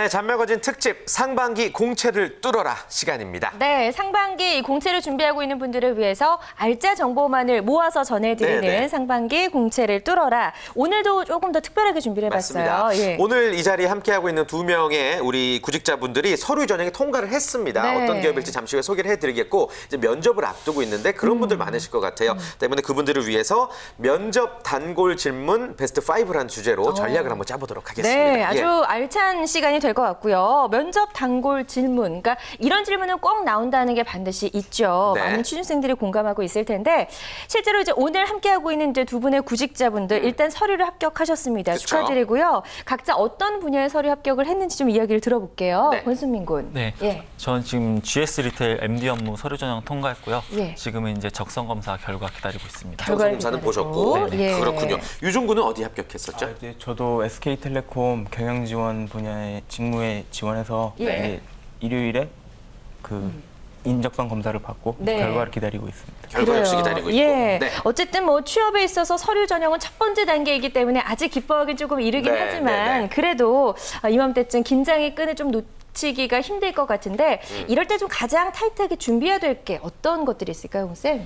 네, 잔매거진 특집 상반기 공채를 뚫어라 시간입니다. 네, 상반기 이 공채를 준비하고 있는 분들을 위해서 알짜 정보만을 모아서 전해드리는 네네. 상반기 공채를 뚫어라. 오늘도 조금 더 특별하게 준비를 해봤어요. 맞습니다. 예. 오늘 이 자리에 함께하고 있는 2명의 우리 구직자분들이 서류 전형에 통과를 했습니다. 네. 어떤 기업일지 잠시 후에 소개를 해드리겠고 이제 면접을 앞두고 있는데 그런 분들 많으실 것 같아요. 때문에 그분들을 위해서 면접 단골 질문 베스트 5라는 주제로 전략을 한번 짜보도록 하겠습니다. 네, 아주 예. 알찬 시간이 될 것 같고요. 면접 단골 질문, 그러니까 이런 질문은 꼭 나온다는 게 반드시 있죠. 네. 많은 취준생들이 공감하고 있을 텐데 실제로 이제 오늘 함께하고 있는 이제 두 분의 구직자분들 일단 서류를 합격하셨습니다. 그쵸. 축하드리고요. 각자 어떤 분야의 서류 합격을 했는지 좀 이야기를 들어볼게요. 네. 권순민 군. 네, 예. 저는 지금 GS 리테일 MD 업무 서류 전형 통과했고요. 예. 지금은 이제 적성 검사 결과 기다리고 있습니다. 결과를 검사는 기다리고. 보셨고 예. 그렇군요. 유준 군은 어디 합격했었죠? 이제 저도 SK텔레콤 경영 지원 분야의 직무에 지원해서 예. 이제 일요일에 그 인적성 검사를 받고 네. 결과를 기다리고 있습니다. 결과 역시 기다리고 있고. 예. 네. 어쨌든 뭐 취업에 있어서 서류 전형은 첫 번째 단계이기 때문에 아직 기뻐하기는 조금 이르긴 네, 하지만 네, 네. 그래도 이맘때쯤 긴장의 끈을 좀 놓치기가 힘들 것 같은데 이럴 때 좀 가장 타이트하게 준비해야 될 게 어떤 것들이 있을까요, 홍쌤?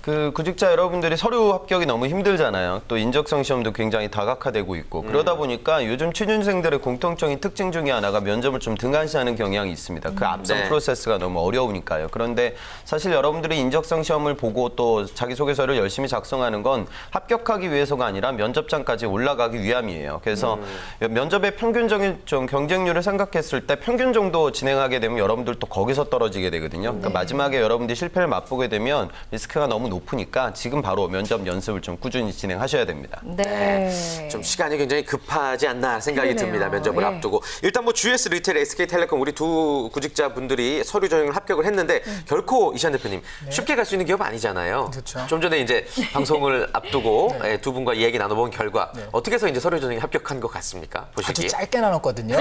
그 구직자 여러분들이 서류 합격이 너무 힘들잖아요. 또 인적성 시험도 굉장히 다각화되고 있고 그러다 보니까 요즘 취준생들의 공통적인 특징 중에 하나가 면접을 좀 등한시하는 경향이 있습니다. 그 앞선 네. 프로세스가 너무 어려우니까요. 그런데 사실 여러분들이 인적성 시험을 보고 또 자기소개서를 열심히 작성하는 건 합격하기 위해서가 아니라 면접장까지 올라가기 위함이에요. 그래서 면접의 평균적인 좀 경쟁률을 생각했을 때 평균 정도 진행하게 되면 여러분들 또 거기서 떨어지게 되거든요. 그러니까 마지막에 여러분들이 실패를 맛보게 되면 리스크가 너무 높으니까 지금 바로 면접 연습을 좀 꾸준히 진행하셔야 됩니다. 네. 좀 시간이 굉장히 급하지 않나 생각이 그러네요. 듭니다. 면접을 예. 앞두고. 일단 뭐 GS 리테일, SK텔레콤 우리 두 구직자분들이 서류 전형을 합격을 했는데 결코 이시안 대표님 쉽게 갈 수 있는 기업 아니잖아요. 그렇죠. 좀 전에 이제 방송을 앞두고 예, 두 분과 이야기 나눠본 결과 어떻게 해서 이제 서류 전형에 합격한 것 같습니까? 아주 보시기에. 짧게 나눴거든요.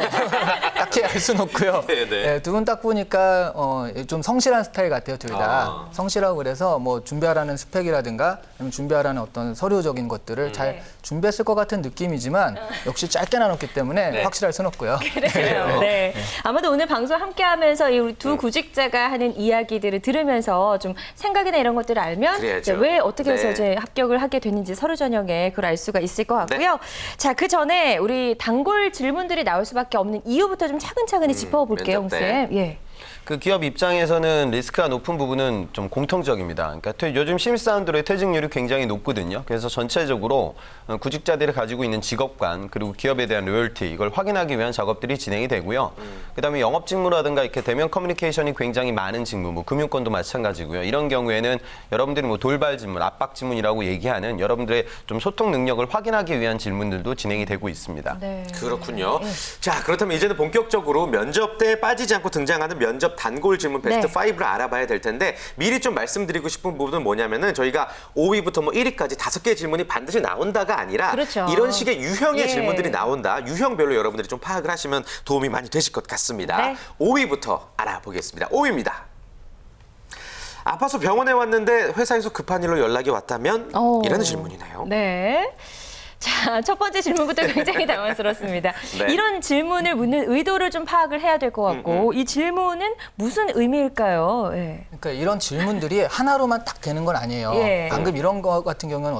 딱히 알 수는 없고요. 네네. 두 분 딱 보니까 좀 성실한 스타일 같아요, 둘 다. 성실하고 그래서 뭐 준비하라는 스펙이라든가 아니면 준비하라는 어떤 서류적인 것들을 잘 준비했을 것 같은 느낌이지만 역시 짧게 나눴기 때문에 네. 확실할 수는 없고요. 그래요. 네. 아마도 오늘 방송 함께하면서 이 우리 두 구직자가 하는 이야기들을 들으면서 좀 생각이나 이런 것들을 알면 그래야죠. 이제 왜 어떻게 해서 네. 이제 합격을 하게 됐는지 서류 전형에 그걸 알 수가 있을 것 같고요. 자, 그 전에 우리 단골 질문들이 나올 수밖에 없는 이유부터 좀 차근차근히 짚어볼게요, 면접 때. 홍쌤. 예. 그 기업 입장에서는 리스크가 높은 부분은 좀 공통적입니다. 그러니까 요즘 신입사원들의 퇴직률이 굉장히 높거든요. 그래서 전체적으로 구직자들이 가지고 있는 직업관 그리고 기업에 대한 로열티 이걸 확인하기 위한 작업들이 진행이 되고요. 그다음에 영업 직무라든가 이렇게 대면 커뮤니케이션이 굉장히 많은 직무, 뭐 금융권도 마찬가지고요. 이런 경우에는 여러분들이 뭐 돌발 질문, 압박 질문이라고 얘기하는 여러분들의 좀 소통 능력을 확인하기 위한 질문들도 진행이 되고 있습니다. 네. 그렇군요. 자, 그렇다면 이제는 본격적으로 면접 때 빠지지 않고 등장하는 면접 단골 질문 베스트 네. 5를 알아봐야 될 텐데 미리 좀 말씀드리고 싶은 부분은 뭐냐면은 저희가 5위부터 뭐 1위까지 5개의 질문이 반드시 나온다가 아니라 그렇죠. 이런 식의 유형의 예. 질문들이 나온다. 유형별로 여러분들이 좀 파악을 하시면 도움이 많이 되실 것 같습니다. 네. 5위부터 알아보겠습니다. 5위입니다. 아파서 병원에 왔는데 회사에서 급한 일로 연락이 왔다면 이라는 질문이네요. 네. 자, 첫 번째 질문부터 굉장히 당황스럽습니다. 네. 이런 질문을 묻는 의도를 좀 파악을 해야 될 것 같고 이 질문은 무슨 의미일까요? 예. 그러니까 이런 질문들이 하나로만 딱 되는 건 아니에요. 예. 방금 이런 거 같은 경우는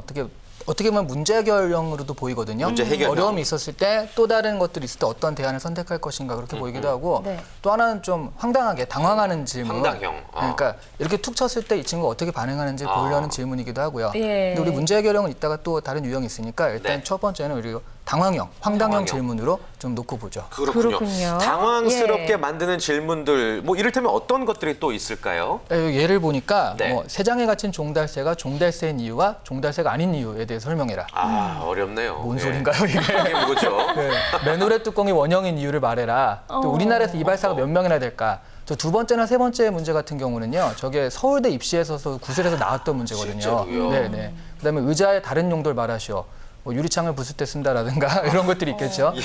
어떻게 보면 문제 해결형으로도 보이거든요. 문제 해결형. 어려움이 있었을 때 또 다른 것들이 있을 때 어떤 대안을 선택할 것인가 그렇게 보이기도 하고 네. 또 하나는 좀 황당하게 당황하는 질문. 황당형. 그러니까 이렇게 툭 쳤을 때 이 친구가 어떻게 반응하는지 보려는 질문이기도 하고요. 예. 근데 우리 문제 해결형은 이따가 또 다른 유형이 있으니까 일단 네. 첫 번째는 우리 당황형, 황당형 당황형. 질문으로 좀 놓고 보죠. 그렇군요. 당황스럽게 예. 만드는 질문들, 뭐 이를테면 어떤 것들이 또 있을까요? 예를 보니까 네. 뭐 세 장에 갇힌 종달새가 종달새인 이유와 종달새가 아닌 이유에 대해 설명해라. 아, 어렵네요. 뭔 예. 소린가요 이게? 이게 뭐죠? 네. 맨홀의 뚜껑이 원형인 이유를 말해라. 또 우리나라에서 이발사가 몇 명이나 될까? 저 두 번째나 세 번째 문제 같은 경우는요. 저게 서울대 입시에서 구술에서 나왔던 문제거든요. 진짜로요? 네네. 그다음에 의자의 다른 용도를 말하시오. 뭐 유리창을 부술 때 쓴다라든가 이런 것들이 있겠죠. 예.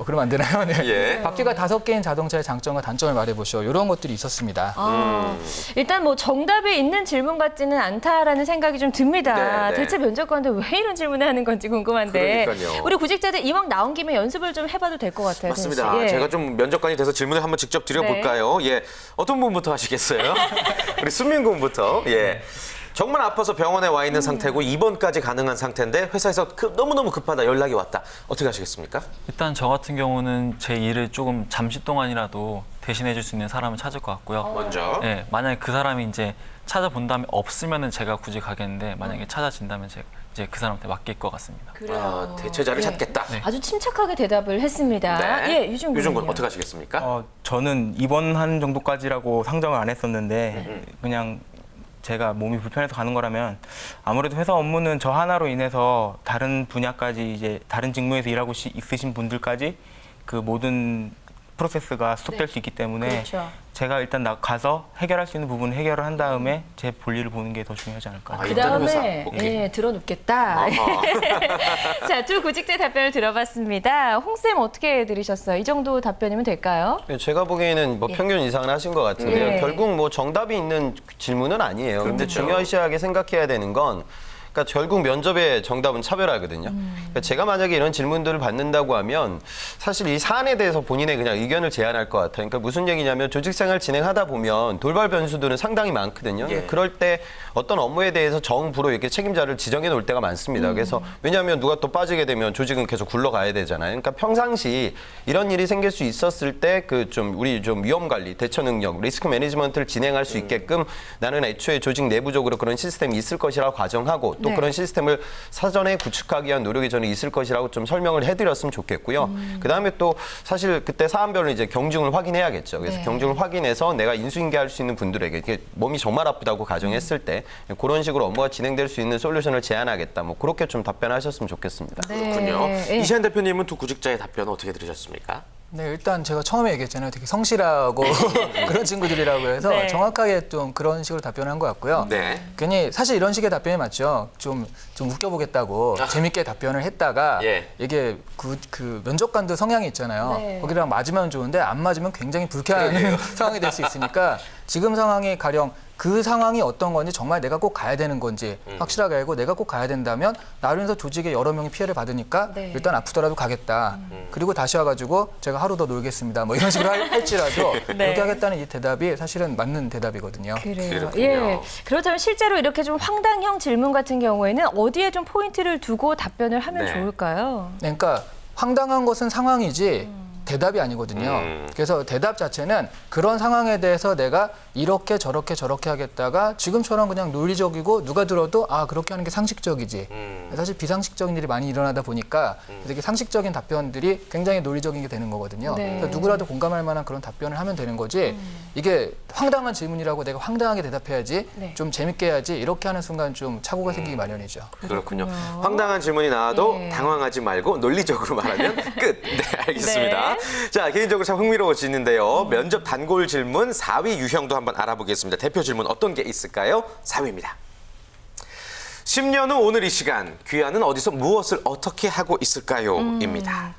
그러면 안 되나요? 네. 예. 바퀴가 5개인 자동차의 장점과 단점을 말해보시오. 이런 것들이 있었습니다. 일단 뭐 정답이 있는 질문 같지는 않다라는 생각이 좀 듭니다. 네, 네. 대체 면접관들 왜 이런 질문을 하는 건지 궁금한데 그러니까요. 우리 구직자들 이왕 나온 김에 연습을 좀 해봐도 될 것 같아요. 맞습니다. 태진 씨. 예. 제가 좀 면접관이 돼서 질문을 한번 직접 드려볼까요? 예, 어떤 분부터 하시겠어요? 우리 순민 군부터. 예. 정말 아파서 병원에 와 있는 상태고 입원까지 가능한 상태인데 회사에서 너무너무 급하다 연락이 왔다. 어떻게 하시겠습니까? 일단 저 같은 경우는 제 일을 조금 잠시 동안이라도 대신해 줄 수 있는 사람을 찾을 것 같고요. 먼저. 예, 만약에 그 사람이 이제 찾아본 다음에 없으면은 제가 굳이 가겠는데 만약에 찾아진다면 제가 이제 그 사람한테 맡길 것 같습니다. 대체자를 예. 찾겠다. 아주 침착하게 대답을 했습니다. 네. 예, 유준군. 유준군 어떻게 하시겠습니까? 저는 입원하는 정도까지라고 상정을 안 했었는데 그냥 제가 몸이 불편해서 가는 거라면 아무래도 회사 업무는 저 하나로 인해서 다른 분야까지 이제 다른 직무에서 일하고 있으신 분들까지 그 모든 프로세스가 스톱될 수 있기 때문에 그렇죠. 제가 일단 가서 해결할 수 있는 부분 해결을 한 다음에 제 볼일을 보는 게 더 중요하지 않을까. 그 일단은 회사. 다음에 오케이. 예, 들어눕겠다. 자, 두 구직자 답변을 들어봤습니다. 홍쌤 어떻게 들으셨어요? 이 정도 답변이면 될까요? 제가 보기에는 뭐 평균 이상은 하신 것 같은데요. 예. 결국 뭐 정답이 있는 질문은 아니에요. 근데 그렇죠. 중요시하게 생각해야 되는 건 그러니까 결국 면접의 정답은 차별화거든요. 그러니까 제가 만약에 이런 질문들을 받는다고 하면 사실 이 사안에 대해서 본인의 그냥 의견을 제안할 것 같아요. 그러니까 무슨 얘기냐면 조직생활 진행하다 보면 돌발 변수들은 상당히 많거든요. 예. 그럴 때 어떤 업무에 대해서 정부로 이렇게 책임자를 지정해 놓을 때가 많습니다. 그래서 왜냐하면 누가 또 빠지게 되면 조직은 계속 굴러가야 되잖아요. 그러니까 평상시 이런 일이 생길 수 있었을 때 그 좀 우리 좀 위험 관리, 대처 능력, 리스크 매니지먼트를 진행할 수 있게끔 나는 애초에 조직 내부적으로 그런 시스템이 있을 것이라고 가정하고 또 네. 그런 시스템을 사전에 구축하기 위한 노력이 저는 있을 것이라고 좀 설명을 해드렸으면 좋겠고요. 그다음에 또 사실 그때 사안별로 이제 경중을 확인해야겠죠. 그래서 네. 경중을 확인해서 내가 인수인계할 수 있는 분들에게 이게 몸이 정말 아프다고 가정했을 때 그런 식으로 업무가 진행될 수 있는 솔루션을 제안하겠다. 뭐 그렇게 좀 답변하셨으면 좋겠습니다. 그렇군요. 예. 이시안 대표님은 두 구직자의 답변 어떻게 들으셨습니까? 네, 일단 제가 처음에 얘기했잖아요. 되게 성실하고 그런 친구들이라고 해서 네. 정확하게 좀 그런 식으로 답변한 것 같고요. 네. 괜히 사실 이런 식의 답변이 맞죠. 좀 웃겨보겠다고 재밌게 답변을 했다가 예. 이게 그 면접관도 성향이 있잖아요. 네. 거기랑 맞으면 좋은데 안 맞으면 굉장히 불쾌한 상황이 될 수 있으니까 지금 상황이 가령 그 상황이 어떤 건지 정말 내가 꼭 가야 되는 건지 확실하게 알고 내가 꼭 가야 된다면 나로 인해서 조직에 여러 명이 피해를 받으니까 네. 일단 아프더라도 가겠다. 그리고 다시 와가지고 제가 하루 더 놀겠습니다. 뭐 이런 식으로 할지라도 네. 그렇게 하겠다는 이 대답이 사실은 맞는 대답이거든요. 그래요. 그렇군요. 예. 그렇다면 실제로 이렇게 좀 황당형 질문 같은 경우에는 어디에 좀 포인트를 두고 답변을 하면 네. 좋을까요? 그러니까 황당한 것은 상황이지 대답이 아니거든요. 그래서 대답 자체는 그런 상황에 대해서 내가 이렇게 저렇게 하겠다가 지금처럼 그냥 논리적이고 누가 들어도 아 그렇게 하는 게 상식적이지. 사실 비상식적인 일이 많이 일어나다 보니까 되게 상식적인 답변들이 굉장히 논리적인 게 되는 거거든요. 네. 그래서 누구라도 공감할 만한 그런 답변을 하면 되는 거지. 이게 황당한 질문이라고 내가 황당하게 대답해야지 네. 좀 재밌게 해야지 이렇게 하는 순간 좀 착오가 생기기 마련이죠. 그렇군요. 황당한 질문이 나와도 예. 당황하지 말고 논리적으로 말하면 끝. 네, 알겠습니다. 네. 자, 개인적으로 참 흥미로워지는데요. 면접 단골 질문 4위 유형도 한번 알아보겠습니다. 대표 질문 어떤 게 있을까요? 4위입니다. 10년 후 오늘 이 시간, 귀하는 어디서 무엇을 어떻게 하고 있을까요? 입니다.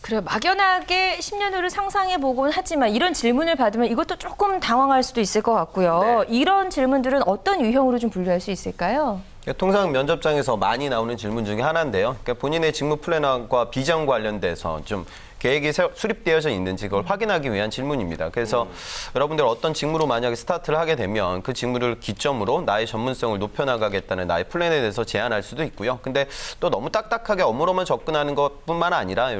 그래 막연하게 10년 후를 상상해보곤 하지만 이런 질문을 받으면 이것도 조금 당황할 수도 있을 것 같고요. 네. 이런 질문들은 어떤 유형으로 좀 분류할 수 있을까요? 통상 면접장에서 많이 나오는 질문 중에 하나인데요. 그러니까 본인의 직무 플랜과 비전 관련돼서 좀 계획이 수립되어져 있는지 그걸 확인하기 위한 질문입니다. 그래서 여러분들 어떤 직무로 만약에 스타트를 하게 되면 그 직무를 기점으로 나의 전문성을 높여나가겠다는 나의 플랜에 대해서 제안할 수도 있고요. 근데 또 너무 딱딱하게 업무로만 접근하는 것뿐만 아니라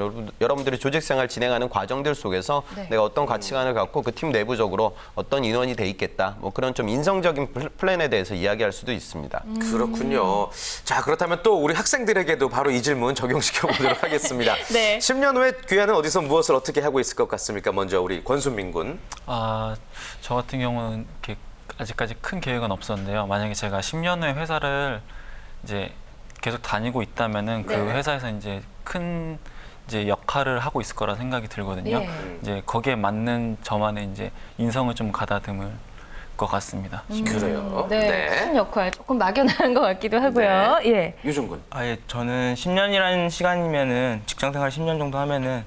여러분들이 조직생활 진행하는 과정들 속에서 네. 내가 어떤 가치관을 갖고 그 팀 내부적으로 어떤 인원이 돼 있겠다. 뭐 그런 좀 인성적인 플랜에 대해서 이야기할 수도 있습니다. 그렇군요. 자, 그렇다면 또 우리 학생들에게도 바로 이 질문 적용시켜 보도록 하겠습니다. 네. 10년 후에 귀하는 어디서 무엇을 어떻게 하고 있을 것 같습니까? 먼저 우리 권순민 군. 저 같은 경우는 이렇게 아직까지 큰 계획은 없었는데요. 만약에 제가 10년 후에 회사를 이제 계속 다니고 있다면은 그 네. 회사에서 이제 큰 이제 역할을 하고 있을 거라 생각이 들거든요. 예. 이제 거기에 맞는 저만의 이제 인성을 좀 가다듬을 것 같습니다. 그래요. 네, 큰 역할 조금 막연한 것 같기도 하고요. 네. 예. 유준 군. 저는 10년이라는 시간이면은 직장 생활 10년 정도 하면은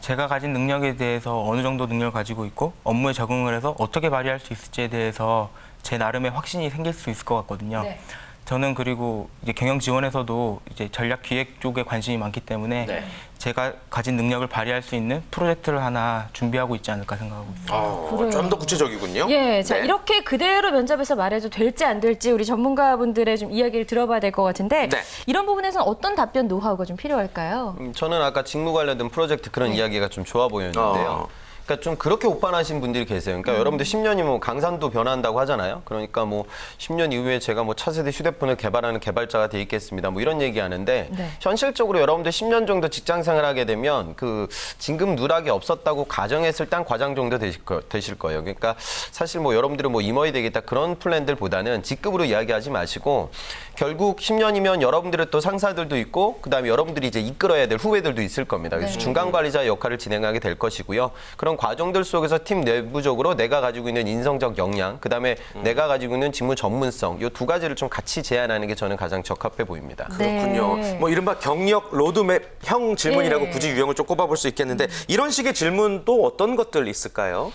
제가 가진 능력에 대해서 어느 정도 능력을 가지고 있고 업무에 적응을 해서 어떻게 발휘할 수 있을지에 대해서 제 나름의 확신이 생길 수 있을 것 같거든요. 네. 저는 그리고 이제 경영 지원에서도 이제 전략 기획 쪽에 관심이 많기 때문에 네. 제가 가진 능력을 발휘할 수 있는 프로젝트를 하나 준비하고 있지 않을까 생각하고 있습니다. 좀 더 구체적이군요. 예, 자 네. 이렇게 그대로 면접에서 말해도 될지 안 될지 우리 전문가분들의 좀 이야기를 들어봐야 될 것 같은데 네. 이런 부분에서는 어떤 답변 노하우가 좀 필요할까요? 저는 아까 직무 관련된 프로젝트 그런 이야기가 좀 좋아 보였는데요. 그러니까 좀 그렇게 오판하신 분들이 계세요. 그러니까 여러분들 10년이 뭐 강산도 변한다고 하잖아요. 그러니까 뭐 10년 이후에 제가 뭐 차세대 휴대폰을 개발하는 개발자가 돼 있겠습니다. 뭐 이런 얘기 하는데 네. 현실적으로 여러분들 10년 정도 직장 생활하게 되면 그 진급 누락이 없었다고 가정했을 때 한 과장 정도 되실 거예요. 그러니까 사실 뭐 여러분들은 뭐 임원이 되겠다 그런 플랜들보다는 직급으로 이야기하지 마시고 결국 10년이면 여러분들의 또 상사들도 있고 그다음에 여러분들이 이제 이끌어야 될 후배들도 있을 겁니다. 그래서 중간 관리자 역할을 진행하게 될 것이고요. 그런 과정들 속에서 팀 내부적으로 내가 가지고 있는 인성적 역량, 그다음에 내가 가지고 있는 직무 전문성 이 두 가지를 좀 같이 제안하는 게 저는 가장 적합해 보입니다. 그렇군요. 네. 뭐 이른바 경력 로드맵형 질문이라고 예. 굳이 유형을 좀 꼽아볼 수 있겠는데 이런 식의 질문 또 어떤 것들 있을까요?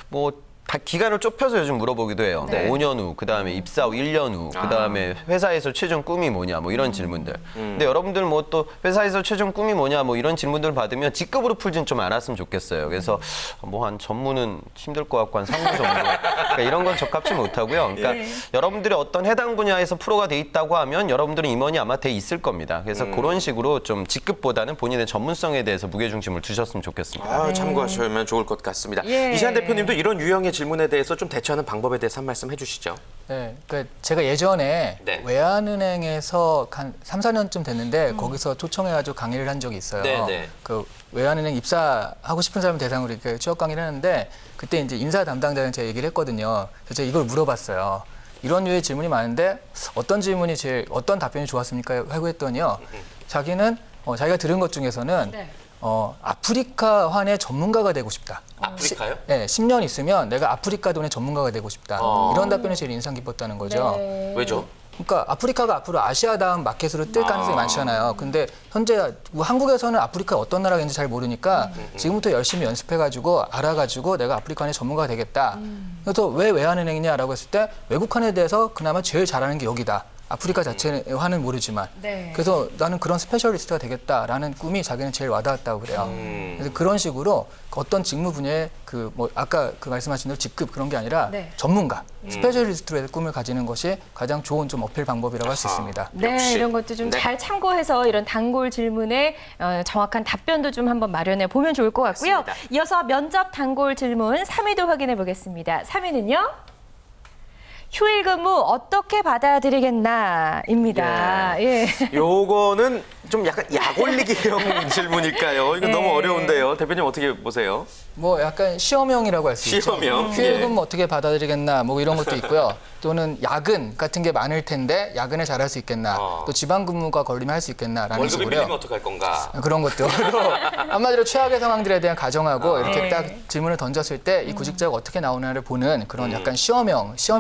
뭐 다 기간을 좁혀서 요즘 물어보기도 해요. 네. 뭐 5년 후, 그다음에 입사 후 1년 후, 그다음에 회사에서 최종 꿈이 뭐냐, 뭐 이런 질문들. 근데 여러분들 뭐 또 회사에서 최종 꿈이 뭐냐, 뭐 이런 질문들 받으면 직급으로 풀진 좀 않았으면 좋겠어요. 그래서 뭐 한 전무는 힘들 것 같고 한 상무 정도. 그러니까 이런 건 적합치 못하고요. 그러니까 여러분들이 어떤 해당 분야에서 프로가 돼 있다고 하면 여러분들은 임원이 아마 돼 있을 겁니다. 그래서 그런 식으로 좀 직급보다는 본인의 전문성에 대해서 무게중심을 두셨으면 좋겠습니다. 참고하시면 좋을 것 같습니다. 예. 이시안 대표님도 이런 유형의 질문에 대해서 좀 대처하는 방법에 대해서 한 말씀 해주시죠. 네, 그러니까 제가 예전에 네. 외환은행에서 한 3, 4년쯤 됐는데 거기서 초청해가지고 강의를 한 적이 있어요. 네, 네. 그 외환은행 입사하고 싶은 사람 대상으로 이렇게 취업 강의를 하는데 그때 이제 인사 담당자는 제가 얘기를 했거든요. 그래서 제가 이걸 물어봤어요. 이런 류의 질문이 많은데 어떤 질문이 제일 어떤 답변이 좋았습니까? 하고 했더니요. 자기는 자기가 들은 것 중에서는 네. 아프리카 환의 전문가가 되고 싶다. 아프리카요? 네, 10년 있으면 내가 아프리카 돈의 전문가가 되고 싶다. 이런 답변이 제일 인상 깊었다는 거죠. 네. 왜죠? 그러니까 아프리카가 앞으로 아시아 다음 마켓으로 뜰 가능성이 많잖아요. 근데 현재 한국에서는 아프리카 어떤 나라가 있는지 잘 모르니까 지금부터 열심히 연습해가지고 알아가지고 내가 아프리카 환의 전문가가 되겠다. 그래서 왜 외환은행이냐라고 했을 때 외국 환에 대해서 그나마 제일 잘하는 게 여기다. 아프리카 자체의 환은 모르지만. 네. 그래서 나는 그런 스페셜리스트가 되겠다라는 꿈이 자기는 제일 와닿았다고 그래요. 그래서 그런 식으로 어떤 직무 분야의 그 뭐 아까 그 말씀하신 대로 직급 그런 게 아니라 네. 전문가, 스페셜리스트로의 꿈을 가지는 것이 가장 좋은 좀 어필 방법이라고 할 수 있습니다. 네, 역시. 이런 것도 좀 네. 잘 참고해서 이런 단골 질문에 정확한 답변도 좀 한번 마련해 보면 좋을 것 같고요. 맞습니다. 이어서 면접 단골 질문 3위도 확인해 보겠습니다. 3위는요? 휴일 근무 어떻게 받아들이겠나입니다. 예. 요거는 좀 약간 약 올리기형 질문일까요? 이거 너무 네. 어려운데요. 대표님 어떻게 보세요? 뭐 약간 시험형이라고 할 수 있죠. 시험형? 휴일 예. 근무 어떻게 받아들이겠나 뭐 이런 것도 있고요. 또는 야근 같은 게 많을 텐데 야근을 잘할 수 있겠나. 또 지방 근무가 걸리면 할 수 있겠나라는 월급이 식으로요. 밀리면 어떡할 건가? 그런 것도 한마디로 최악의 상황들에 대한 가정하고 이렇게 네. 딱 질문을 던졌을 때 이 구직자가 어떻게 나오나를 보는 그런 약간 시험에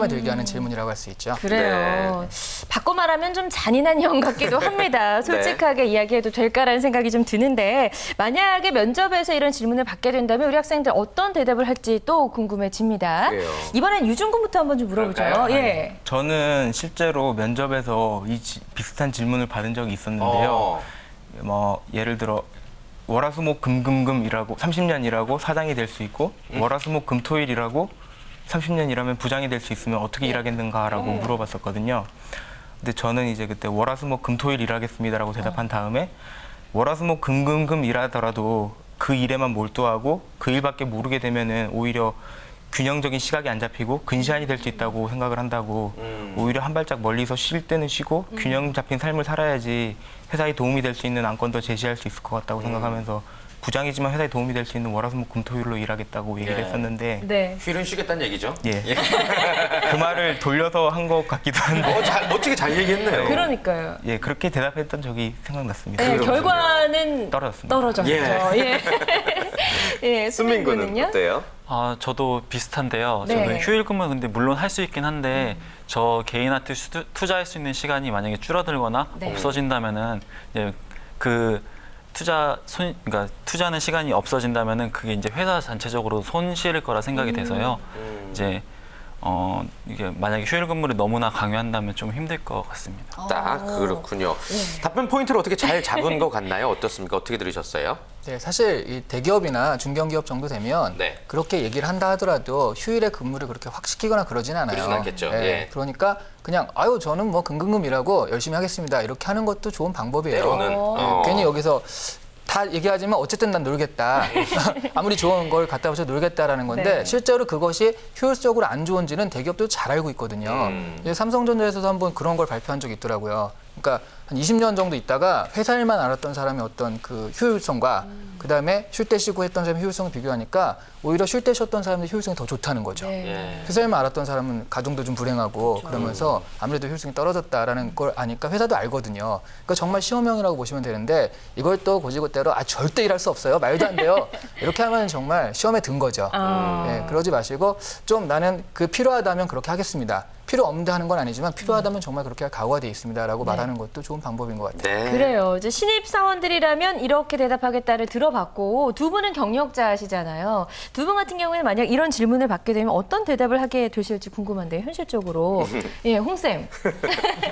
들게 하는 질문이라고 할 수 있죠. 그래요. 바꿔 말하면 좀 잔인한 형 같기도 합니다. 솔직하게 이야기해도 될까라는 생각이 좀 드는데 만약에 면접에서 이런 질문을 받게 된다면 우리 학생들 어떤 대답을 할지 또 궁금해집니다. 그래요. 이번엔 유준군부터 한번 좀 물어보죠. 그럴까요? 예. 저는 실제로 면접에서 비슷한 질문을 받은 적이 있었는데요. 뭐 예를 들어 월화수목금금금 일하고 30년 일하고 사장이 될 수 있고 월화수목금토일 일하고 30년 일하면 부장이 될 수 있으면 어떻게 일하겠는가라고 물어봤었거든요. 근데 저는 이제 그때 월화수목금토일 일하겠습니다라고 대답한 다음에 월화수목금금금 일하더라도 그 일에만 몰두하고 그 일밖에 모르게 되면은 오히려 균형적인 시각이 안 잡히고 근시안이 될 수 있다고 생각을 한다고 오히려 한 발짝 멀리서 쉴 때는 쉬고 균형 잡힌 삶을 살아야지 회사에 도움이 될 수 있는 안건도 제시할 수 있을 것 같다고 생각하면서 부장이지만 회사에 도움이 될 수 있는 월화수목금토일로 일하겠다고 얘기를 했었는데 네. 휴일은 쉬겠다는 얘기죠? 예. 그 말을 돌려서 한 것 같기도 한데 멋지게 잘 얘기했네요. 그러니까요. 예, 그렇게 대답했던 적이 생각났습니다. 네, 결과는 떨어졌습니다. 떨어졌죠. 예. 예, 순민 군은 수민군은요? 어때요? 저도 비슷한데요. 네. 저는 휴일 근무 근데 물론 할 수 있긴 한데 저 개인한테 투자할 수 있는 시간이 만약에 줄어들거나 네. 없어진다면은 이제 그 그러니까 투자하는 시간이 없어진다면은 그게 이제 회사 전체적으로 손실일 거라 생각이 돼서요. 이제 이게 만약에 휴일 근무를 너무나 강요한다면 좀 힘들 것 같습니다. 딱 그렇군요. 답변 포인트를 어떻게 잘 잡은 것 같나요? 어떻습니까? 어떻게 들으셨어요? 네, 사실 이 대기업이나 중견기업 정도 되면 네. 그렇게 얘기를 한다 하더라도 휴일에 근무를 그렇게 확 시키거나 그러진 않아요. 그러진 않겠죠. 네, 예. 그러니까 그냥 아유 저는 뭐 근근금 일하고 열심히 하겠습니다. 이렇게 하는 것도 좋은 방법이에요. 때로는 네, 괜히 여기서 다 얘기하지만 어쨌든 난 놀겠다. 아무리 좋은 걸 갖다 붙여 놀겠다라는 건데 네. 실제로 그것이 효율적으로 안 좋은지는 대기업도 잘 알고 있거든요. 삼성전자에서도 한번 그런 걸 발표한 적이 있더라고요. 그러니까 한 20년 정도 있다가 회사 일만 알았던 사람의 어떤 그 효율성과 그다음에 쉴 때 쉬고 했던 사람의 효율성을 비교하니까 오히려 쉴 때 쉬었던 사람들의 효율성이 더 좋다는 거죠. 네. 회사 일만 알았던 사람은 가정도 좀 불행하고 그러면서 아무래도 효율성이 떨어졌다라는 걸 아니까 회사도 알거든요. 그러니까 정말 시험형이라고 보시면 되는데 이걸 또 고지고대로 절대 일할 수 없어요. 말도 안 돼요. 이렇게 하면 정말 시험에 든 거죠. 네, 그러지 마시고 좀 나는 그 필요하다면 그렇게 하겠습니다. 필요 없는데 하는 건 아니지만 필요하다면 정말 그렇게 할 각오가 돼 있습니다라고 말하는 것도 좋은 방법인 것 같아요. 네. 그래요. 이제 신입 사원들이라면 이렇게 대답하겠다를 들어봤고 두 분은 경력자시잖아요. 두 분 같은 경우에는 만약 이런 질문을 받게 되면 어떤 대답을 하게 되실지 궁금한데요. 현실적으로. 예, 홍쌤.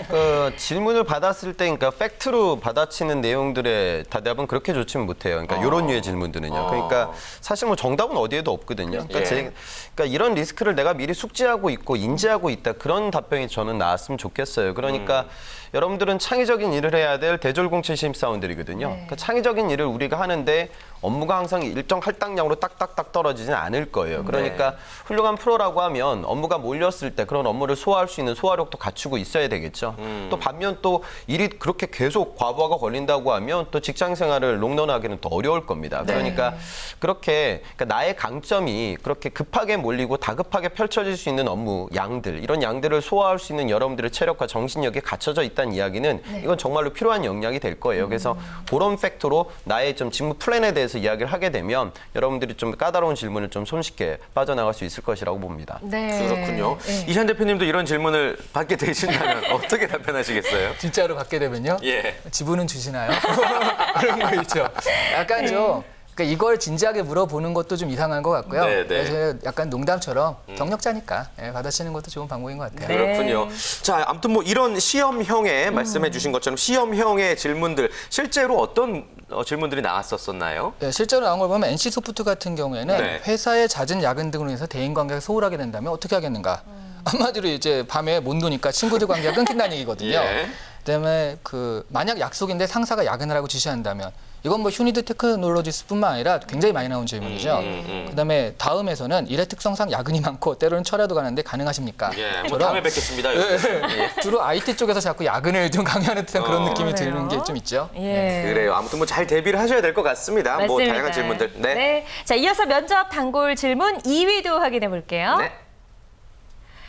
그 질문을 받았을 때, 그러니까 팩트로 받아치는 내용들의 대답은 그렇게 좋지는 못해요. 그러니까 이런 류의 질문들은요. 그러니까 사실 뭐 정답은 어디에도 없거든요. 그러니까, 그러니까 이런 리스크를 내가 미리 숙지하고 있고 인지하고 있다. 그런 답변이 저는 나왔으면 좋겠어요. 그러니까 여러분들은 창의적인 일을 해야 될 대졸공채 신입사원들이거든요. 그러니까 창의적인 일을 우리가 하는데 업무가 항상 일정 할당량으로 딱딱딱 떨어지진 않을 거예요. 그러니까 훌륭한 프로라고 하면 업무가 몰렸을 때 그런 업무를 소화할 수 있는 소화력도 갖추고 있어야 되겠죠. 또 반면 또 일이 그렇게 계속 과부하가 걸린다고 하면 또 직장 생활을 롱런하기는 더 어려울 겁니다. 그러니까 그렇게 그러니까 나의 강점이 그렇게 급하게 몰리고 다급하게 펼쳐질 수 있는 업무 양들, 이런 양들을 소화할 수 있는 여러분들의 체력과 정신력이 갖춰져 있다는 이야기는 이건 정말로 필요한 역량이 될 거예요. 그래서 그런 팩토로 나의 좀 직무 플랜에 대해서 이야기를 하게 되면 여러분들이 좀 까다로운 질문을 좀 손쉽게 빠져나갈 수 있을 것이라고 봅니다. 네. 그렇군요. 네. 이찬 대표님도 이런 질문을 받게 되신다면 어떻게 답변하시겠어요? 진짜로 받게 되면요. 예. 지분은 주시나요? 그런 거 있죠. 약간 좀 그러니까 이걸 진지하게 물어보는 것도 좀 이상한 것 같고요. 네, 네. 그래서 약간 농담처럼 경력자니까 받아치는 것도 좋은 방법인 것 같아요. 네. 그렇군요. 자, 아무튼 뭐 이런 시험형의 말씀해 주신 것처럼 시험형의 질문들 실제로 어떤 질문들이 나왔었나요? 네, 실제로 나온 걸 보면 NC소프트 같은 경우에는 네. 회사의 잦은 야근 등으로 인해서 대인관계가 소홀하게 된다면 어떻게 하겠는가. 한마디로 이제 밤에 못 노니까 친구들 관계가 끊긴다는 얘기거든요. 예. 그다음에 그 만약 약속인데 상사가 야근을 하고 지시한다면 이건 뭐 휴니드 테크놀로지스뿐만 아니라 굉장히 많이 나온 질문이죠. 그다음에 다음에서는 일의 특성상 야근이 많고 때로는 철야도 가는데 가능하십니까? 예, 뭐 다음에 뵙겠습니다. 주로 IT 쪽에서 자꾸 야근을 좀 강요하는 듯한 그런 느낌이 그래요? 드는 게 좀 있죠. 예. 그래요. 아무튼 뭐 잘 대비를 하셔야 될 것 같습니다. 뭐 맞습니다. 다양한 질문들. 네. 자, 이어서 면접 단골 질문 2위도 확인해 볼게요. 네.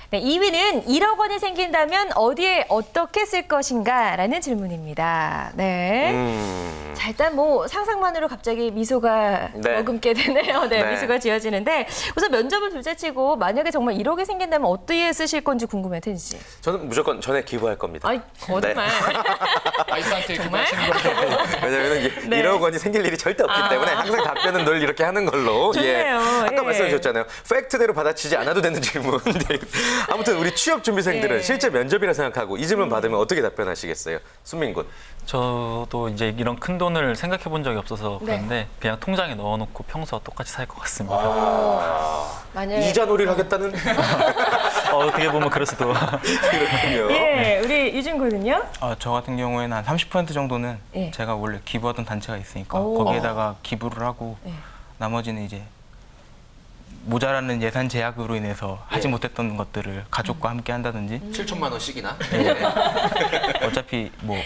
네, 2위는 1억 원이 생긴다면 어디에 어떻게 쓸 것인가라는 질문입니다. 네. 자, 일단 뭐 상상만으로 갑자기 미소가 네. 머금게 되네요. 네, 네. 미소가 지어지는데 우선 면접은 둘째치고 만약에 정말 1억이 생긴다면 어디에 쓰실 건지 궁금해요, 텐 씨. 저는 무조건 전에 기부할 겁니다. 아이, 거짓말. 아이스한테 정말? 왜냐하면 네. 1억 원이 생길 일이 절대 없기 때문에 항상 답변은 늘 이렇게 하는 걸로. 좋네요. 아까 예. 말씀해 주셨잖아요. 팩트대로 받아치지 않아도 되는 질문. 네. 아무튼 우리 취업 준비생들은 예. 실제 면접이라 생각하고 이 질문 받으면 어떻게 답변하시겠어요? 순민 군. 저도 이제 이런 큰 돈을 생각해 본 적이 없어서 네. 그런데 그냥 통장에 넣어놓고 평소와 똑같이 살 것 같습니다. 만약 이자 놀이를 하겠다는? 어떻게 보면 그럴 수도. 그렇군요. 예, 우리 유진 군은요? 저 같은 경우에는 한 30% 정도는 예. 제가 원래 기부하던 단체가 있으니까 오. 거기에다가 기부를 하고 예. 나머지는 이제 모자라는 예산 제약으로 인해서 하지 예. 못했던 것들을 가족과 함께 한다든지 7천만 원씩이나? 어차피 뭐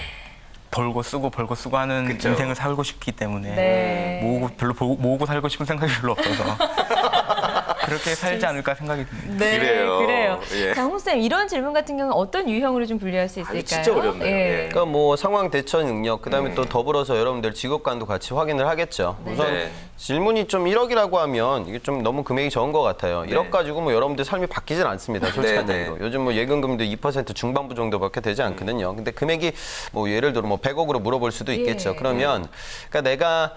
벌고 쓰고 하는 그쵸. 인생을 살고 싶기 때문에 네. 모으고 살고 싶은 생각이 별로 없어서 그렇게 살지 않을까 생각이 듭니다. 네, 그래요. 그래요. 예. 자, 홍쌤, 이런 질문 같은 경우는 어떤 유형으로 좀 분류할 수 있을까요? 진짜 어렵네요. 예. 그러니까 뭐 상황 대처 능력, 그다음에 또 더불어서 여러분들 직업관도 같이 확인을 하겠죠. 우선 네. 질문이 좀 1억이라고 하면 이게 좀 너무 금액이 적은 것 같아요. 1억 가지고 뭐 여러분들 삶이 바뀌진 않습니다. 솔직한 네, 네. 얘기로. 요즘 뭐 예금금도 2% 중반부 정도밖에 되지 않거든요. 근데 금액이 뭐 예를 들어 뭐 100억으로 물어볼 수도 있겠죠. 그러면 그러니까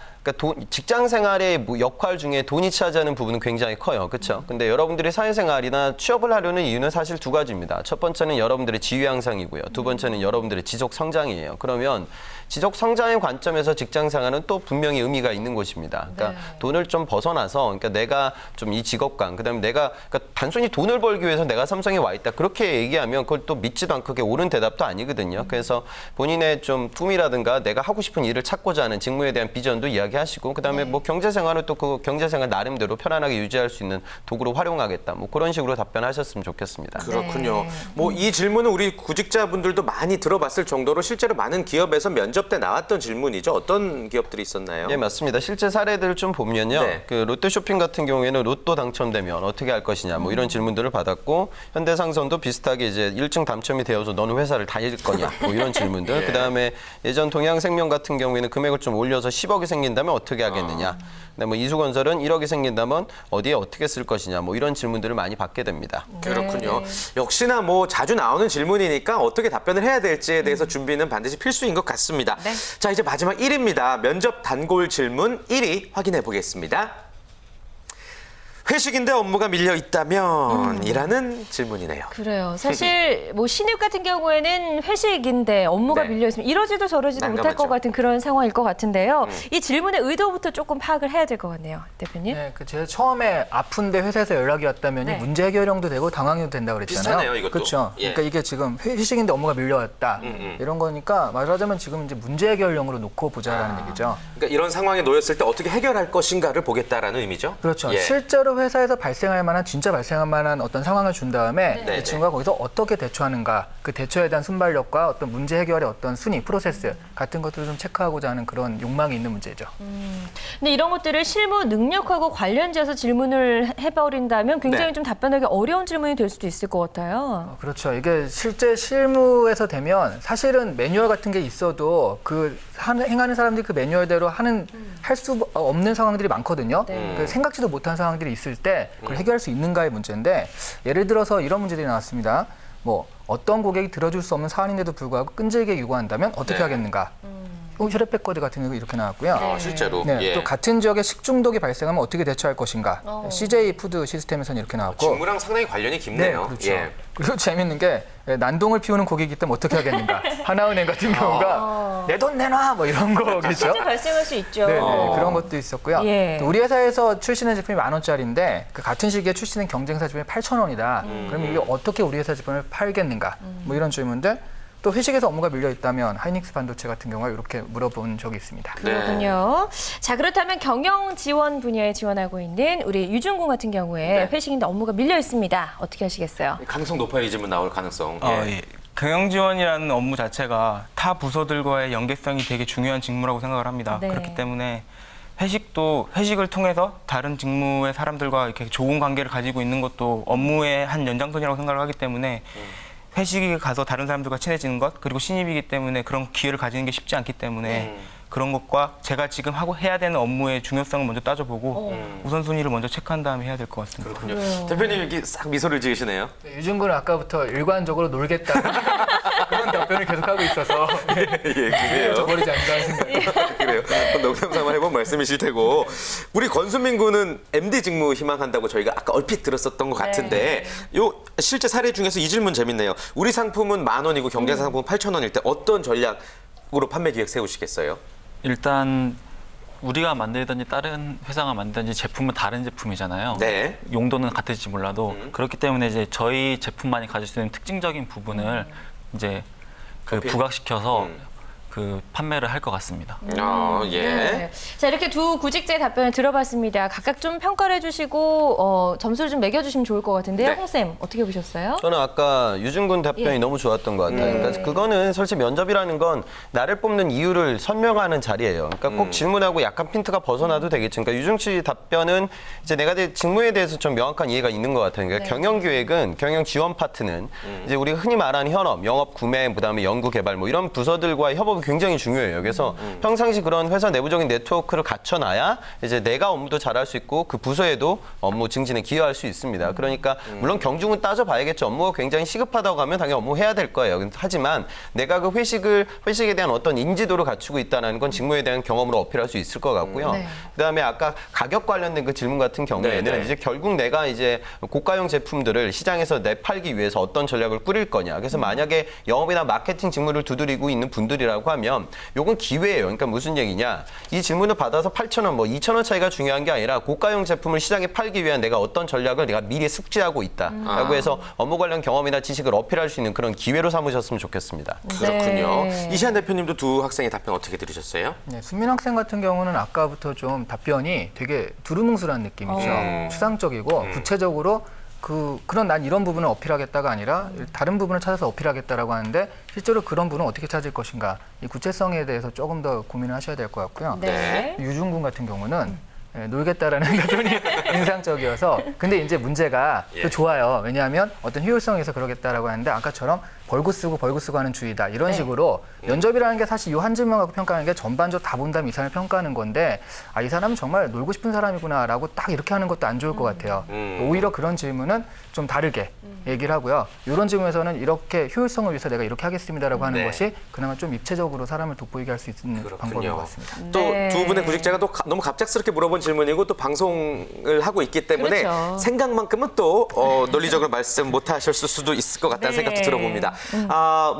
직장 생활의 뭐 역할 중에 돈이 차지하는 부분은 굉장히 커요. 그렇죠? 근데 여러분들이 사회생활이나 취업을 하려는 이유는 사실 두 가지입니다. 첫 번째는 여러분들의 지위 향상이고요. 두 번째는 여러분들의 지속 성장이에요. 그러면 지속 성장의 관점에서 직장 생활은 또 분명히 의미가 있는 곳입니다. 그러니까 돈을 좀 벗어나서 그러니까 내가 좀 이 직업관, 그다음에 내가 그러니까 단순히 돈을 벌기 위해서 내가 삼성에 와 있다. 그렇게 얘기하면 그걸 또 믿지도 않고 그게 옳은 대답도 아니거든요. 그래서 본인의 좀 꿈이라든가 내가 하고 싶은 일을 찾고자 하는 직무에 대한 비전도 이야기하시고 그다음에 뭐 경제 생활은 또 그 경제 생활 나름대로 편안하게 유지할 수 있는 도구로 활용하겠다. 뭐 그런 식으로 답변하셨으면 좋겠습니다. 그렇군요. 뭐 이 질문은 우리 구직자분들도 많이 들어봤을 정도로 실제로 많은 기업에서 면접 때 나왔던 질문이죠. 어떤 기업들이 있었나요? 예, 맞습니다. 실제 사례들을 좀 보면요. 네. 그 롯데쇼핑 같은 경우에는 로또 당첨되면 어떻게 할 것이냐 뭐 이런 질문들을 받았고 현대상선도 비슷하게 이제 1층 당첨이 되어서 너는 회사를 다닐 거냐 뭐 이런 질문들. 그다음에 예전 동양생명 같은 경우에는 금액을 좀 올려서 10억이 생긴다면 어떻게 하겠느냐. 그다음에 뭐 이수건설은 1억이 생긴다면 어디에 어떻게 쓸 것이냐 뭐 이런 질문들을 많이 받게 됩니다. 그렇군요. 역시나 뭐 자주 나오는 질문이니까 어떻게 답변을 해야 될지에 대해서 준비는 반드시 필수인 것 같습니다. 자, 이제 마지막 1위입니다. 면접 단골 질문 1위 확인해 보겠습니다. 회식인데 업무가 밀려 있다면 이라는 질문이네요. 그래요. 사실 뭐 신입 같은 경우에는 회식인데 업무가 네. 밀려 있으면 이러지도 저러지도 못할 난감하죠. 것 같은 그런 상황일 것 같은데요. 이 질문의 의도부터 조금 파악을 해야 될 것 같네요, 대표님. 네, 그 제가 처음에 아픈데 회사에서 연락이 왔다면 네. 문제 해결형도 되고 당황해도 된다고 그랬잖아요. 비슷하네요, 이것도. 그렇죠. 예. 그러니까 이게 지금 회식인데 업무가 밀려왔다 이런 거니까 말하자면 지금 이제 문제 해결형으로 놓고 보자라는 얘기죠. 그러니까 이런 상황에 놓였을 때 어떻게 해결할 것인가를 보겠다라는 의미죠. 그렇죠. 예. 실제로 회사에서 발생할 만한 진짜 발생할 만한 어떤 상황을 준 다음에 네. 이 친구가 거기서 어떻게 대처하는가, 그 대처에 대한 순발력과 어떤 문제 해결의 어떤 순위, 프로세스 같은 것들을 좀 체크하고자 하는 그런 욕망이 있는 문제죠. 근데 이런 것들을 실무 능력하고 관련지어서 질문을 해버린다면 굉장히 네. 좀 답변하기 어려운 질문이 될 수도 있을 것 같아요. 그렇죠. 이게 실제 실무에서 되면 사실은 매뉴얼 같은 게 있어도 그 행하는 사람들이 그 매뉴얼대로 할 수 없는 상황들이 많거든요. 그 생각지도 못한 상황들이 있을 때 그걸 해결할 수 있는가의 문제인데 예를 들어서 이런 문제들이 나왔습니다. 뭐 어떤 고객이 들어줄 수 없는 사안인데도 불구하고 끈질기게 요구한다면 어떻게 네. 하겠는가? 혈액백과드 같은 경우 이렇게 나왔고요. 실제로. 네, 예. 또 같은 지역에 식중독이 발생하면 어떻게 대처할 것인가? CJ 푸드 시스템에서는 이렇게 나왔고. 직무랑 상당히 관련이 깊네요. 그렇죠. 예. 그리고 재밌는 게 난동을 피우는 고객이기 때문에 어떻게 하겠는가? 하나은행 같은 경우가 내 돈 내놔 뭐 이런 거겠죠. 실제 발생할 수 있죠. 네, 그런 것도 있었고요. 예. 또 우리 회사에서 출시된 제품이 10,000원짜리인데 그 같은 시기에 출시된 경쟁사 제품이 8,000원이다. 그럼 이게 어떻게 우리 회사 제품을 팔겠는가? 뭐 이런 질문들. 또 회식에서 업무가 밀려 있다면 하이닉스 반도체 같은 경우가 이렇게 물어본 적이 있습니다. 그렇군요. 자, 그렇다면 경영 지원 분야에 지원하고 있는 우리 유준군 같은 경우에 회식인데 업무가 밀려 있습니다. 어떻게 하시겠어요? 가능성 높아요. 이 질문 나올 가능성. 예. 경영 지원이라는 업무 자체가 타 부서들과의 연계성이 되게 중요한 직무라고 생각을 합니다. 네. 그렇기 때문에 회식을 통해서 다른 직무의 사람들과 이렇게 좋은 관계를 가지고 있는 것도 업무의 한 연장선이라고 생각을 하기 때문에 회식에 가서 다른 사람들과 친해지는 것 그리고 신입이기 때문에 그런 기회를 가지는 게 쉽지 않기 때문에 그런 것과 제가 지금 해야 되는 업무의 중요성을 먼저 따져보고 우선순위를 먼저 체크한 다음에 해야 될 것 같습니다. 그렇군요. 대표님 이렇게 싹 미소를 지으시네요. 유준군은 아까부터 일관적으로 놀겠다 그런 답변을 계속하고 있어서 그래요. 저버리지 않는다는 생각이 그래요. 농담삼아 해본 말씀이실 테고 우리 권순민 군은 MD 직무 희망한다고 저희가 아까 얼핏 들었었던 것 같은데 요 실제 사례 중에서 이 질문 재밌네요. 우리 상품은 10,000원이고 경쟁사 상품은 8,000원일 때 어떤 전략으로 판매 기획 세우시겠어요? 일단 우리가 만들든지 다른 회사가 만들든지 제품은 다른 제품이잖아요. 네. 용도는 같을지 몰라도 그렇기 때문에 이제 저희 제품만이 가질 수 있는 특징적인 부분을 이제 부각시켜서 그 판매를 할 것 같습니다. 예. 네. 자, 이렇게 두 구직자의 답변을 들어봤습니다. 각각 좀 평가를 해주시고 점수를 좀 매겨주시면 좋을 것 같은데요. 네. 홍쌤, 어떻게 보셨어요? 저는 아까 유준군 답변이 너무 좋았던 것 같아요. 그러니까 그거는 솔직히 면접이라는 건 나를 뽑는 이유를 설명하는 자리예요. 그러니까 꼭 질문하고 약간 핀트가 벗어나도 되겠죠. 그러니까 유중 씨 답변은 이제 내가 직무에 대해서 좀 명확한 이해가 있는 것 같아요. 그러니까 경영 기획은 경영 지원 파트는 이제 우리가 흔히 말하는 현업, 영업 구매, 그다음에 연구 개발 뭐 이런 부서들과의 협업을 네트워크가 굉장히 중요해요. 그래서 평상시 그런 회사 내부적인 네트워크를 갖춰놔야 이제 내가 업무도 잘할 수 있고 그 부서에도 업무 증진에 기여할 수 있습니다. 그러니까 물론 경중은 따져봐야겠죠. 업무가 굉장히 시급하다고 하면 당연히 업무 해야 될 거예요. 하지만 내가 그 회식에 대한 어떤 인지도를 갖추고 있다는 건 직무에 대한 경험으로 어필할 수 있을 것 같고요. 네. 그다음에 아까 가격 관련된 그 질문 같은 경우에는 네, 네. 이제 결국 내가 이제 고가용 제품들을 시장에서 내팔기 위해서 어떤 전략을 꾸릴 거냐. 그래서 만약에 영업이나 마케팅 직무를 두드리고 있는 분들이라고 하면 요건 기회예요. 그러니까 무슨 얘기냐. 이 질문을 받아서 8,000원, 뭐 2,000원 차이가 중요한 게 아니라 고가용 제품을 시장에 팔기 위한 내가 어떤 전략을 내가 미리 숙지하고 있다라고 해서 업무 관련 경험이나 지식을 어필할 수 있는 그런 기회로 삼으셨으면 좋겠습니다. 그렇군요. 네. 이시안 대표님도 두 학생의 답변 어떻게 들으셨어요? 네, 순민 학생 같은 경우는 아까부터 좀 답변이 되게 두루뭉술한 느낌이죠. 추상적이고 구체적으로 그런 난 이런 부분을 어필하겠다가 아니라 다른 부분을 찾아서 어필하겠다라고 하는데 실제로 그런 부분은 어떻게 찾을 것인가 이 구체성에 대해서 조금 더 고민을 하셔야 될 것 같고요. 네. 유중군 같은 경우는 놀겠다라는 답변이 인상적이어서 근데 이제 문제가 또 좋아요. 왜냐하면 어떤 효율성에서 그러겠다라고 하는데 아까처럼 벌고 쓰고 하는 주의다. 이런 식으로 면접이라는 게 사실 이 한 질문 갖고 평가하는 게 전반적으로 다 본 다음에 이 사람을 평가하는 건데 이 사람은 정말 놀고 싶은 사람이구나라고 딱 이렇게 하는 것도 안 좋을 것 같아요. 오히려 그런 질문은 좀 다르게 얘기를 하고요. 이런 질문에서는 이렇게 효율성을 위해서 내가 이렇게 하겠습니다라고 하는 네. 것이 그나마 좀 입체적으로 사람을 돋보이게 할 수 있는 방법인 것 같습니다. 또 네. 두 분의 구직자가 또 너무 갑작스럽게 물어본 질문이고 또 방송을 하고 있기 때문에 그렇죠. 생각만큼은 또 논리적으로 말씀 못 하셨을 수도 있을 것 같다는 네. 생각도 들어봅니다.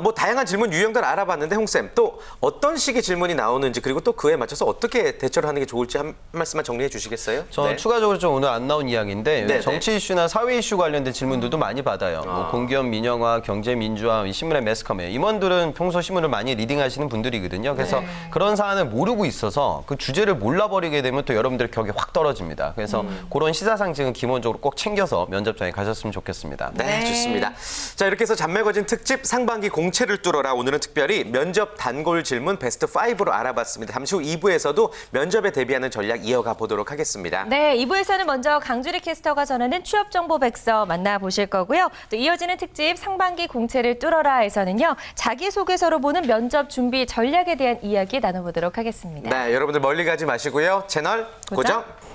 뭐 다양한 질문 유형들 알아봤는데 홍쌤 또 어떤 식의 질문이 나오는지 그리고 또 그에 맞춰서 어떻게 대처를 하는 게 좋을지 한 말씀만 정리해 주시겠어요? 저 네. 추가적으로 좀 오늘 안 나온 이야기인데 네, 정치 이슈나 사회 이슈 관련된 질문들도 많이 받아요. 뭐 공기업 민영화, 경제 민주화, 이 신문의 매스컴에 임원들은 평소 신문을 많이 리딩하시는 분들이거든요. 그래서 그런 사안을 모르고 있어서 그 주제를 몰라버리게 되면 또 여러분들 격이 확 떨어집니다. 그래서 그런 시사상식은 기본적으로 꼭 챙겨서 면접장에 가셨으면 좋겠습니다. 네, 좋습니다. 자, 이렇게 해서 잔매거진 특집 상반기 공채를 뚫어라. 오늘은 특별히 면접 단골 질문 베스트 5로 알아봤습니다. 잠시 후 2부에서도 면접에 대비하는 전략 이어가 보도록 하겠습니다. 네, 2부에서는 먼저 강주리 캐스터가 전하는 취업정보 백서 만나보실 거고요. 또 이어지는 특집 상반기 공채를 뚫어라에서는요. 자기소개서로 보는 면접 준비 전략에 대한 이야기 나눠보도록 하겠습니다. 네, 여러분들 멀리 가지 마시고요. 채널 고정